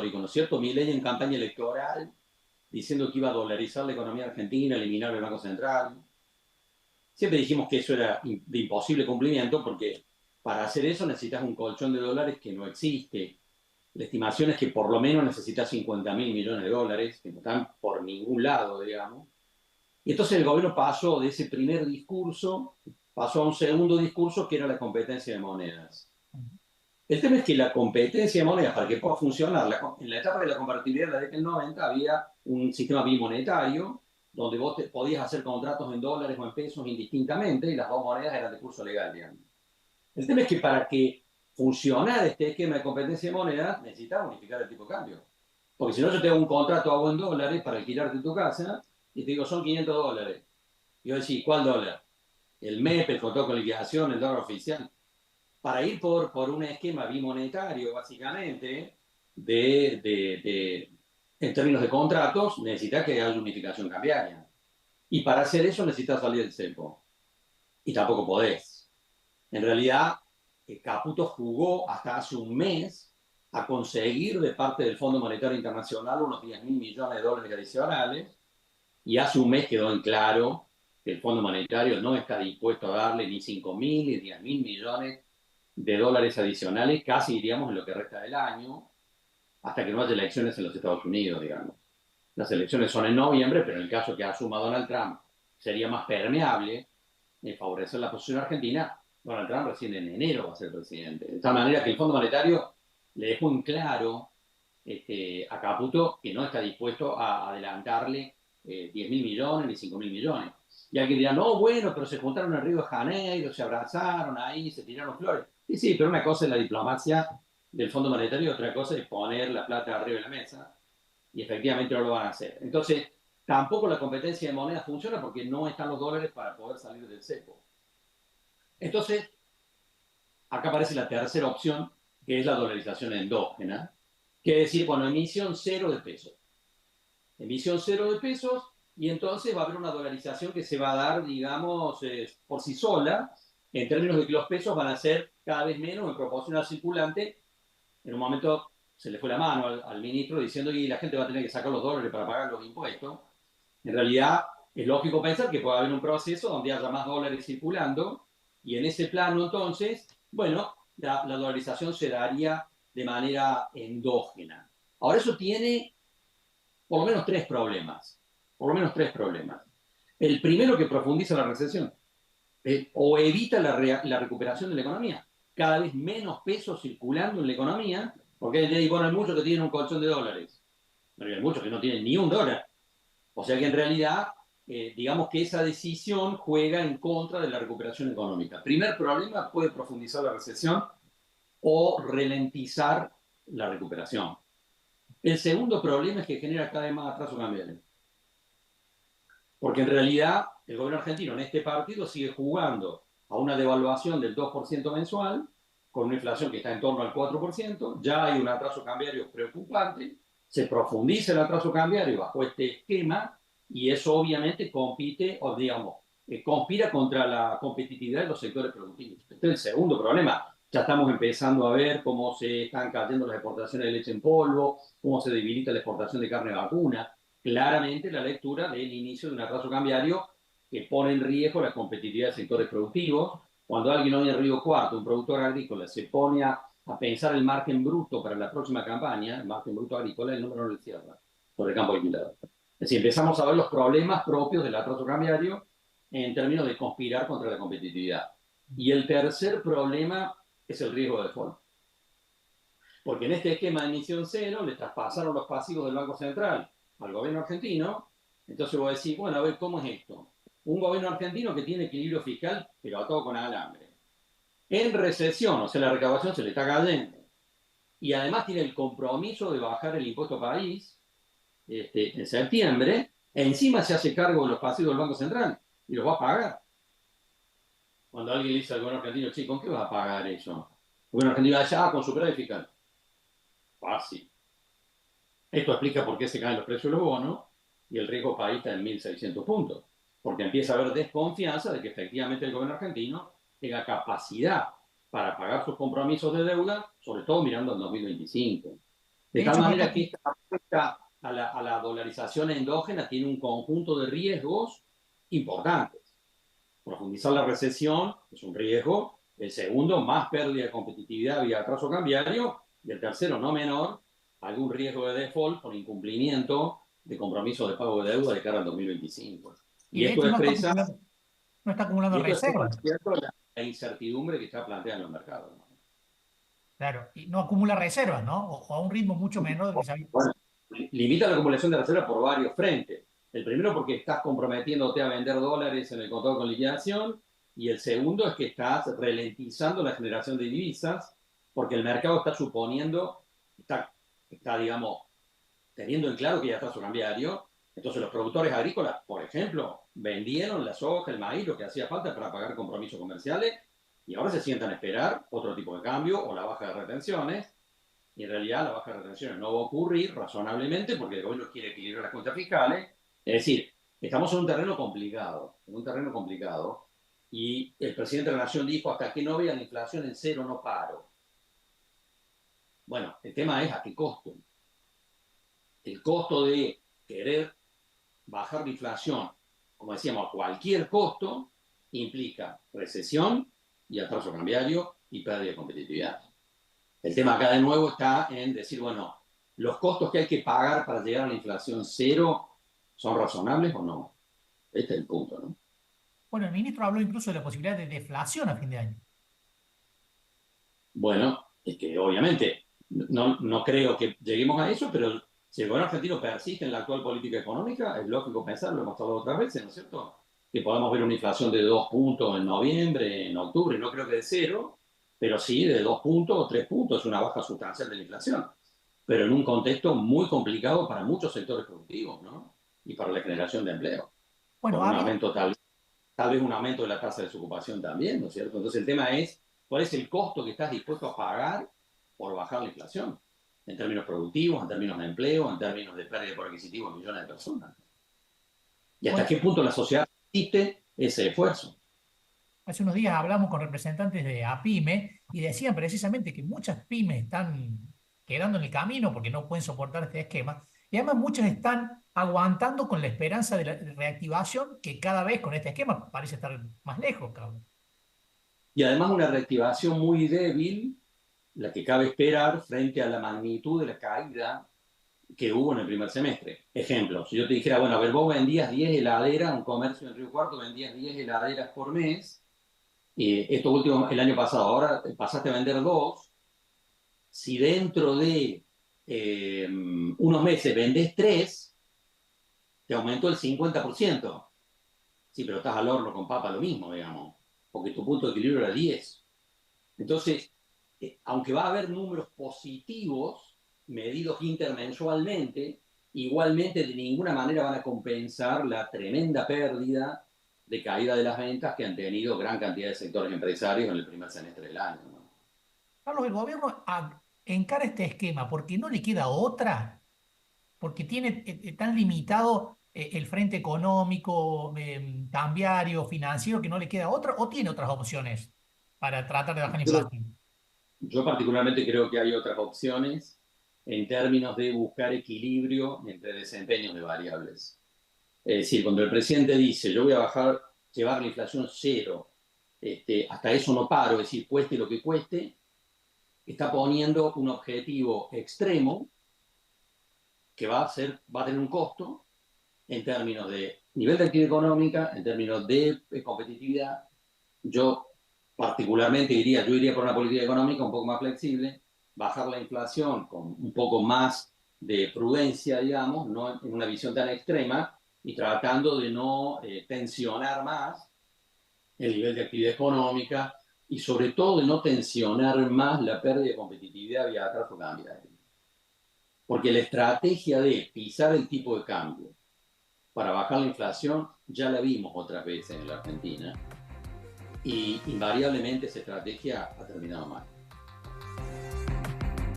¿no es cierto? Milei en campaña electoral diciendo que iba a dolarizar la economía argentina, eliminar el Banco Central. Siempre dijimos que eso era de imposible cumplimiento porque para hacer eso necesitas un colchón de dólares que no existe. La estimación es que por lo menos necesitas 50.000 millones de dólares, que no están por ningún lado, digamos. Y entonces el gobierno pasó de ese primer discurso, pasó a un segundo discurso que era la competencia de monedas. El tema es que la competencia de monedas, para que pueda funcionar, en la etapa de la convertibilidad de la década del 90 había un sistema bimonetario donde vos podías hacer contratos en dólares o en pesos indistintamente y las dos monedas eran de curso legal, digamos. El tema es que para que funcionara este esquema de competencia de monedas necesitaba unificar el tipo de cambio. Porque si no, yo te hago un contrato, hago en dólares para alquilarte tu casa y te digo, son 500 dólares. Y yo decís, ¿cuál dólar? El MEP, el contrato con liquidación, el dólar oficial para ir por un esquema bimonetario, básicamente, en términos de contratos, necesita que haya unificación cambiaria. Y para hacer eso necesitas salir del cepo. Y tampoco podés. En realidad, Caputo jugó hasta hace un mes a conseguir de parte del Fondo Monetario Internacional unos 10.000 millones de dólares adicionales. Y hace un mes quedó en claro que el Fondo Monetario no está dispuesto a darle ni 5.000 ni 10.000 millones de dólares adicionales, casi diríamos en lo que resta del año, hasta que no haya elecciones en los Estados Unidos, digamos. Las elecciones son en noviembre, pero en el caso que asuma Donald Trump sería más permeable favorecer la posición argentina. Donald Trump recién en enero va a ser presidente. De tal manera que el Fondo Monetario le dejó en claro a Caputo que no está dispuesto a adelantarle 10.000 millones ni 5.000 millones. Y alguien dirá, no, bueno, pero se juntaron en Río de Janeiro, se abrazaron ahí, se tiraron flores. Sí, sí, pero una cosa es la diplomacia del Fondo Monetario y otra cosa es poner la plata arriba de la mesa. Y efectivamente no lo van a hacer. Entonces, tampoco la competencia de moneda funciona porque no están los dólares para poder salir del cepo. Entonces, acá aparece la tercera opción, que es la dolarización endógena, que es decir, bueno, emisión cero de pesos. Emisión cero de pesos y entonces va a haber una dolarización que se va a dar, digamos, por sí sola, en términos de que los pesos van a ser cada vez menos en proporción al circulante. En un momento se le fue la mano al ministro diciendo que la gente va a tener que sacar los dólares para pagar los impuestos. En realidad, es lógico pensar que puede haber un proceso donde haya más dólares circulando y en ese plano, entonces, bueno, la dolarización se daría de manera endógena. Ahora, eso tiene por lo menos tres problemas. Por lo menos tres problemas. El primero que profundiza la recesión o evita la recuperación de la economía. Cada vez menos pesos circulando en la economía, porque bueno, hay muchos que tienen un colchón de dólares, pero hay muchos que no tienen ni un dólar. O sea que en realidad, digamos que esa decisión juega en contra de la recuperación económica. Primer problema, puede profundizar la recesión o ralentizar la recuperación. El segundo problema es que genera cada vez más atraso cambiario. Porque en realidad el gobierno argentino en este partido sigue jugando a una devaluación del 2% mensual, con una inflación que está en torno al 4%, ya hay un atraso cambiario preocupante, se profundiza el atraso cambiario bajo este esquema y eso obviamente compite, o digamos, conspira contra la competitividad de los sectores productivos. Este es el segundo problema. Ya estamos empezando a ver cómo se están cayendo las exportaciones de leche en polvo, cómo se debilita la exportación de carne vacuna, claramente la lectura del inicio de un atraso cambiario que pone en riesgo la competitividad de sectores productivos. Cuando alguien hoy en Río Cuarto, un productor agrícola, se pone a pensar el margen bruto para la próxima campaña, el margen bruto agrícola, el número no le cierra sobre el campo alquilado. Es decir, empezamos a ver los problemas propios del atraso cambiario en términos de conspirar contra la competitividad. Y el tercer problema es el riesgo de default. Porque en este esquema de emisión cero le traspasaron los pasivos del Banco Central al gobierno argentino. Entonces voy a decir, bueno, a ver, ¿cómo es esto? Un gobierno argentino que tiene equilibrio fiscal, pero atado con alambre. En recesión, o sea, la recaudación se le está cayendo. Y además tiene el compromiso de bajar el impuesto país en septiembre. E encima se hace cargo de los pasivos del Banco Central y los va a pagar. Cuando alguien le dice al gobierno argentino, che, ¿con qué vas a pagar eso? El gobierno argentino va a decir, con superávit fiscal. Fácil. Esto explica por qué se caen los precios de los bonos y el riesgo país está en 1.600 puntos. Porque empieza a haber desconfianza de que efectivamente el gobierno argentino tenga capacidad para pagar sus compromisos de deuda, sobre todo mirando al 2025. De De tal hecho, no manera está, que esta apuesta a la dolarización endógena tiene un conjunto de riesgos importantes. Profundizar la recesión es un riesgo. El segundo, más pérdida de competitividad vía atraso cambiario. Y el tercero, no menor, algún riesgo de default por incumplimiento de compromisos de pago de deuda de cara al 2025. y Y de esto hecho expresa, no está acumulando reservas. ¿cierto? La incertidumbre que está planteando el mercado, ¿no? Claro, y no acumula reservas, ¿no? O a un ritmo mucho menor del que se había. Bueno, limita la acumulación de reservas por varios frentes. El primero porque estás comprometiéndote a vender dólares en el contrato con liquidación y el segundo es que estás ralentizando la generación de divisas porque el mercado está suponiendo, digamos, teniendo en claro que ya está su cambiario. Entonces los productores agrícolas, por ejemplo, vendieron la soja, el maíz, lo que hacía falta para pagar compromisos comerciales y ahora se sientan a esperar otro tipo de cambio o la baja de retenciones y en realidad la baja de retenciones no va a ocurrir razonablemente porque el gobierno quiere equilibrar las cuentas fiscales. Es decir, estamos en un terreno complicado, y el presidente de la Nación dijo, hasta que no vea la inflación en cero no paro. Bueno, el tema es a qué costo. El costo de querer bajar la inflación, como decíamos, a cualquier costo, implica recesión y atraso cambiario y pérdida de competitividad. El tema acá de nuevo está en decir, bueno, los costos que hay que pagar para llegar a la inflación cero son razonables o no. Este es el punto, ¿no? Bueno, el ministro habló incluso de la posibilidad de deflación a fin de año. Bueno, es que obviamente no creo que lleguemos a eso, pero si el gobierno argentino persiste en la actual política económica, es lógico pensar, lo hemos hablado otras veces, ¿no es cierto? Que podamos ver una inflación de 2 puntos en noviembre, en octubre, no creo que de cero, pero sí de 2 puntos o 3 puntos, una baja sustancial de la inflación, pero en un contexto muy complicado para muchos sectores productivos, ¿no? Y para la generación de empleo, Bueno, con ha un habido, aumento tal vez un aumento de la tasa de desocupación también, ¿no es cierto? Entonces el tema es, ¿cuál es el costo que estás dispuesto a pagar por bajar la inflación? En términos productivos, en términos de empleo, en términos de pérdida por adquisitivo de millones de personas. ¿Y hasta bueno, qué punto la sociedad existe ese esfuerzo? hace unos días hablamos con representantes de APYME y decían precisamente que muchas pymes están quedando en el camino porque no pueden soportar este esquema. Y además muchas están aguantando con la esperanza de la reactivación que cada vez con este esquema parece estar más lejos, cabrón. Y además una reactivación muy débil, la que cabe esperar frente a la magnitud de la caída que hubo en el primer semestre. Ejemplo, si yo te dijera, bueno, a ver, vos vendías 10 heladeras, un comercio en Río Cuarto vendías 10 heladeras por mes, esto último, el año pasado, ahora pasaste a vender dos, si dentro de unos meses vendés tres, te aumentó el 50%. Sí, pero estás al horno con papa lo mismo, digamos, porque tu punto de equilibrio era 10. Entonces, aunque va a haber números positivos medidos intermensualmente, igualmente de ninguna manera van a compensar la tremenda pérdida de caída de las ventas que han tenido gran cantidad de sectores empresarios en el primer semestre del año, ¿no? Carlos, el gobierno encara este esquema porque no le queda otra, porque tiene tan limitado el frente económico, cambiario, financiero, que no le queda otra, o tiene otras opciones para tratar de bajar la Yo, inflación. yo particularmente creo que hay otras opciones en términos de buscar equilibrio entre desempeños de variables. Es decir, cuando el presidente dice, yo voy a llevar la inflación cero, hasta eso no paro, es decir, cueste lo que cueste, está poniendo un objetivo extremo que va a tener un costo en términos de nivel de actividad económica, en términos de competitividad. Yo particularmente yo iría por una política económica un poco más flexible, bajar la inflación con un poco más de prudencia, digamos, no en una visión tan extrema, y tratando de no tensionar más el nivel de actividad económica y sobre todo de no tensionar más la pérdida de competitividad vía atraso cambiario. Porque la estrategia de pisar el tipo de cambio para bajar la inflación ya la vimos otras veces en la Argentina y invariablemente esa estrategia ha terminado mal.